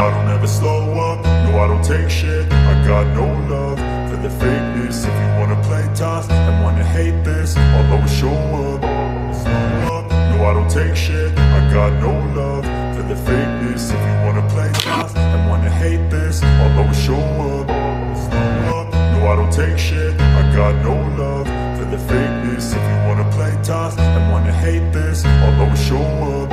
I don't ever slow up, no I don't take shit. I got no love for the fakeness. If you wanna play tough and wanna hate this, I'll always show up. Slow up, no I don't take shit. I got no love for the fakeness. If you wanna play tough and wanna hate this, I'll always show up. Slow up, no I don't take shit. I got no love for the fakeness. If you wanna play tough and wanna hate this, I'll always show up.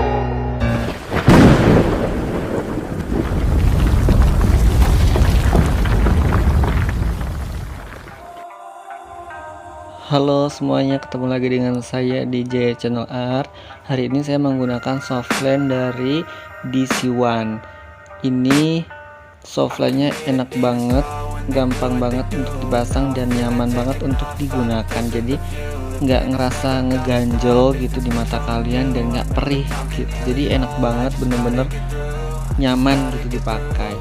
Halo semuanya, ketemu lagi dengan saya di Jaya Channel Art. Hari ini saya menggunakan softland dari DC One. Ini softlandnya enak banget, gampang banget untuk dipasang dan nyaman banget untuk digunakan. Jadi nggak ngerasa ngeganjel gitu di mata kalian dan nggak perih gitu. Jadi enak banget, bener-bener nyaman gitu dipakai.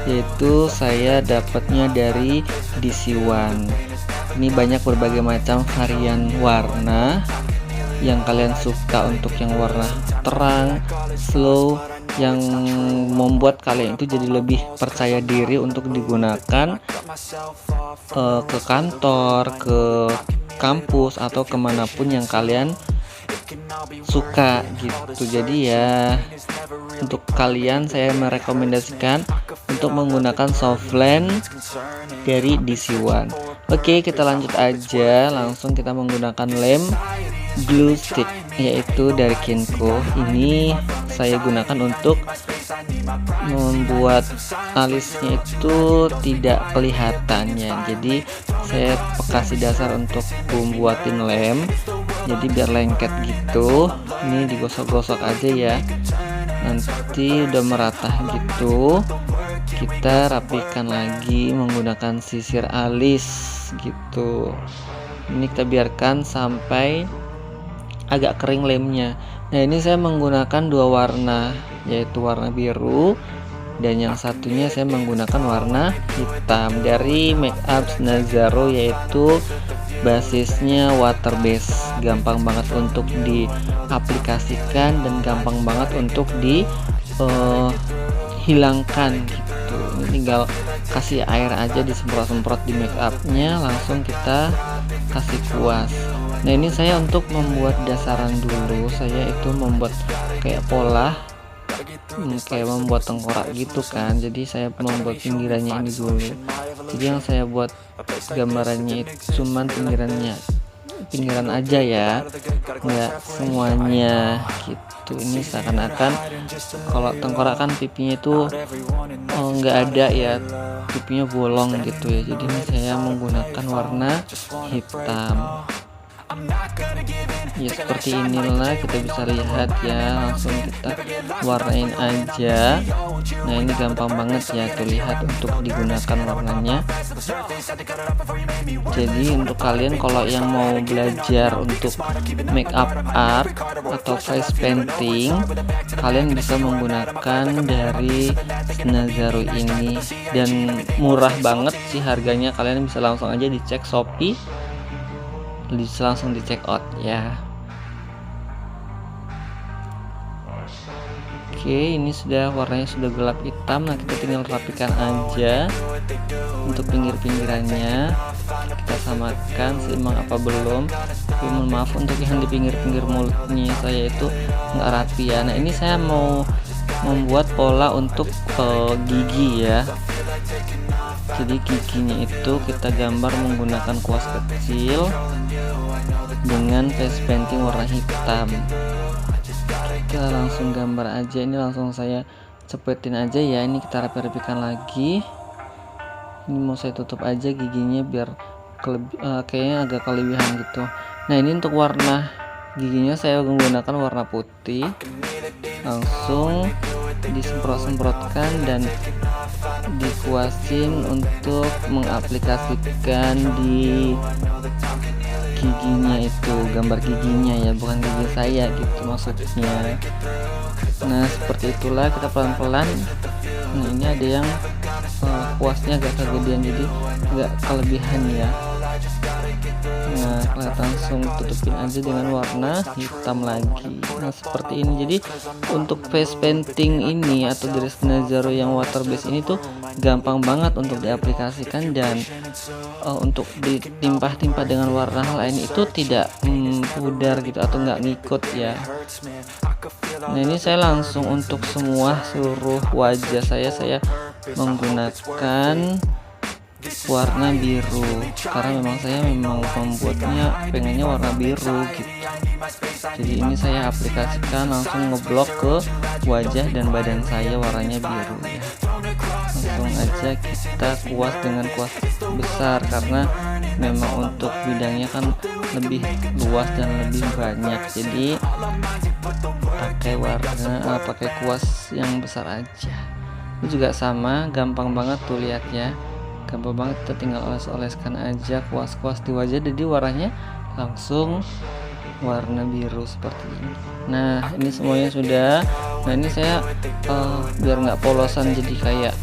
Yaitu saya dapatnya dari DC One. Ini banyak berbagai macam varian warna yang kalian suka, untuk yang warna terang, slow, yang membuat kalian itu jadi lebih percaya diri untuk digunakan ke kantor, ke kampus, atau kemanapun yang kalian suka gitu. Jadi ya, untuk kalian saya merekomendasikan untuk menggunakan softland dari DC One. Oke, kita lanjut aja, langsung kita menggunakan lem glue stick, yaitu dari Kinko. Ini saya gunakan untuk membuat alisnya itu tidak kelihatannya. Jadi saya kasih dasar untuk membuatin lem, jadi biar lengket gitu. Ini digosok-gosok aja ya, nanti udah merata gitu kita rapikan lagi menggunakan sisir alis gitu. Ini kita biarkan sampai agak kering lemnya. Nah, ini saya menggunakan dua warna, yaitu warna biru dan yang satunya saya menggunakan warna hitam dari Makeup Snazaro, yaitu basisnya water base. Gampang banget untuk diaplikasikan dan gampang banget untuk dihilangkan gitu. Ini tinggal kasih air aja, disemprot-semprot di make upnya, langsung kita kasih kuas. Nah, ini saya untuk membuat dasaran dulu. Saya itu membuat kayak pola, kayak membuat tengkorak gitu kan. Jadi saya membuat pinggirannya ini dulu. Jadi yang saya buat gambarannya itu cuman pinggiran aja ya, nggak semuanya gitu. Ini seakan-akan kalau tengkorak kan pipinya itu nggak ada ya, pipinya bolong gitu ya. Jadi ini saya menggunakan warna hitam ya, seperti inilah kita bisa lihat ya. Langsung kita warnain aja. Nah, ini gampang banget ya, tuh lihat untuk digunakan warnanya. Jadi untuk kalian kalau yang mau belajar untuk make up art atau face painting, kalian bisa menggunakan dari Snazaro ini, dan murah banget sih harganya. Kalian bisa langsung aja dicek Shopee, langsung di check out ya. Oke, ini sudah warnanya sudah gelap hitam. Nah, kita tinggal rapikan aja untuk pinggir-pinggirannya. Kita samakan seimbang apa belum. Tapi mohon maaf untuk yang di pinggir-pinggir mulutnya saya itu nggak rapi ya. Nah, ini saya mau membuat pola untuk gigi ya. Jadi giginya itu kita gambar menggunakan kuas kecil dengan face painting warna hitam. Kita langsung gambar aja, ini langsung saya cepetin aja ya. Ini kita rapi-rapikan lagi. Ini mau saya tutup aja giginya biar kayaknya agak kelebihan gitu. Nah, ini untuk warna giginya saya menggunakan warna putih. Langsung disemprot-semprotkan dan dikuasin untuk mengaplikasikan di giginya itu, gambar giginya ya, bukan gigi saya gitu maksudnya. Nah, seperti itulah kita pelan-pelan. Nah, ini ada yang kuasnya agak kegedean, jadi agak kelebihan ya. Nah, langsung tutupin aja dengan warna hitam lagi. Nah, seperti ini. Jadi untuk face painting ini atau garis Nazaro yang water base ini tuh gampang banget untuk diaplikasikan, dan untuk ditimpah-timpah dengan warna lain itu tidak pudar gitu atau nggak ngikut ya. Nah, ini saya langsung untuk seluruh wajah saya menggunakan warna biru, karena saya membuatnya pengennya warna biru gitu. Jadi ini saya aplikasikan langsung ngeblok ke wajah dan badan saya warnanya biru ya. Langsung aja kita kuas dengan kuas besar, karena memang untuk bidangnya kan lebih luas dan lebih banyak, jadi pakai kuas yang besar aja. Ini juga sama, gampang banget tuh lihat ya, gampang banget, kita tinggal oles-oleskan aja kuas-kuas di wajah, jadi warnanya langsung warna biru seperti ini. Nah, ini semuanya sudah. Nah, ini saya biar nggak polosan jadi kayak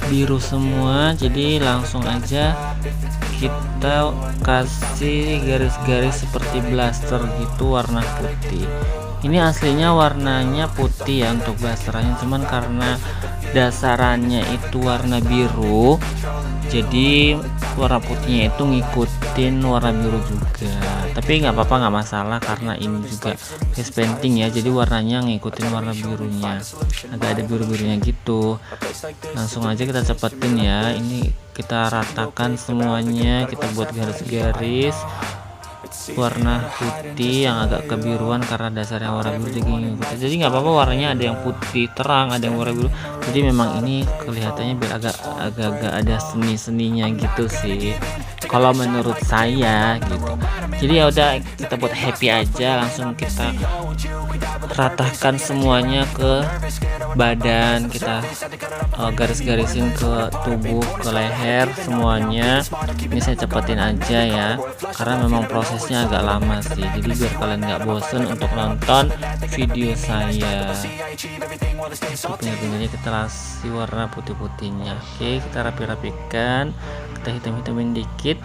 biru semua, jadi langsung aja kita kasih garis-garis seperti blaster gitu warna putih. Ini aslinya warnanya putih ya untuk blasterannya, cuman karena dasarannya itu warna biru, jadi warna putihnya itu ngikutin warna biru juga. Tapi nggak apa-apa, nggak masalah, karena ini juga face painting ya, jadi warnanya ngikutin warna birunya, agak ada biru-birunya gitu. Langsung aja kita cepetin ya, ini kita ratakan semuanya, kita buat garis-garis warna putih yang agak kebiruan karena dasarnya warna biru, jadi nggak apa-apa warnanya ada yang putih terang, ada yang warna biru, jadi memang ini kelihatannya biar agak-agak ada seni-seninya gitu sih kalau menurut saya gitu. Jadi ya udah, kita buat happy aja, langsung kita ratakan semuanya ke badan, kita garis-garisin ke tubuh, ke leher semuanya. Ini saya cepetin aja ya, karena memang prosesnya agak lama sih, jadi biar kalian nggak bosen untuk nonton video saya. Bener-benernya kita kasih warna putih-putihnya. Oke, kita rapi-rapikan, kita hitam-hitamin dikit.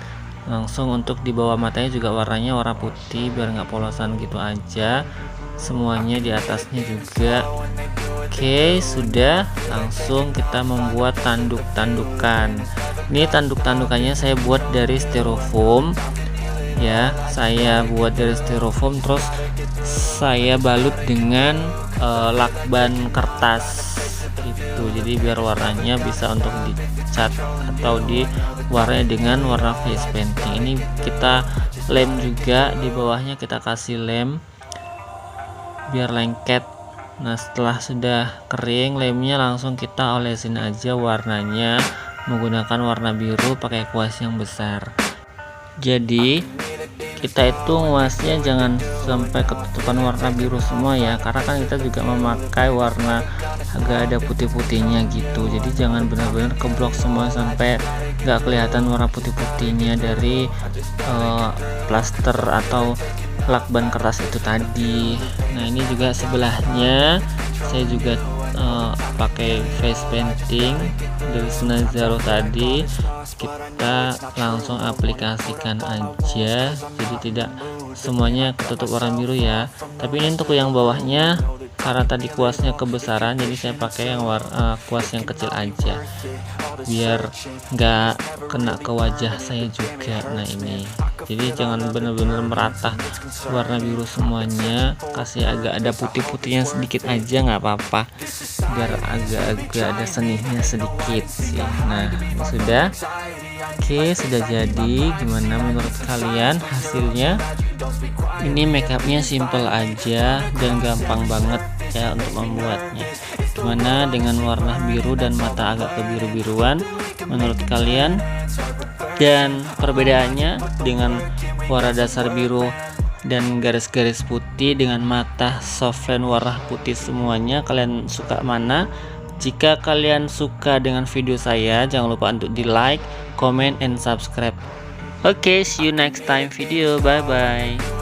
Langsung untuk di bawah matanya juga warnanya warna putih biar nggak polosan gitu aja, semuanya di atasnya juga. Oke, sudah. Langsung kita membuat tanduk-tandukan. Ini tanduk-tandukannya saya buat dari styrofoam ya, saya buat dari styrofoam, terus saya balut dengan lakban kertas gitu, jadi biar warnanya bisa untuk dicat atau diwarnai dengan warna face painting. Ini kita lem juga, di bawahnya kita kasih lem biar lengket. Nah, setelah sudah kering lemnya, langsung kita olesin aja warnanya menggunakan warna biru pakai kuas yang besar. Jadi kita itu nguasnya jangan sampai ketutupan warna biru semua ya, karena kan kita juga memakai warna agak ada putih-putihnya gitu, jadi jangan benar-benar keblok semua sampai nggak kelihatan warna putih-putihnya dari plaster atau lakban kertas itu tadi. Nah, ini juga sebelahnya saya juga pakai face painting dari Nazaro tadi, kita langsung aplikasikan aja, jadi tidak semuanya ketutup warna biru ya. Tapi ini untuk yang bawahnya, karena tadi kuasnya kebesaran, jadi saya pakai yang kuas yang kecil aja biar nggak kena ke wajah saya juga. Nah, ini jadi jangan benar-benar merata warna biru semuanya, kasih agak ada putih-putihnya sedikit aja nggak apa-apa, biar agak-agak ada seninya sedikit sih. Nah, ini sudah. Oke, sudah jadi. Gimana menurut kalian hasilnya? Ini makeupnya simple aja dan gampang banget ya untuk membuatnya. Gimana dengan warna biru dan mata agak kebiru-biruan menurut kalian? Dan perbedaannya dengan warna dasar biru dan garis-garis putih dengan mata softline warna putih semuanya, kalian suka mana? Jika kalian suka dengan video saya, jangan lupa untuk di like, comment, and subscribe. Okay, see you next time video. Bye bye.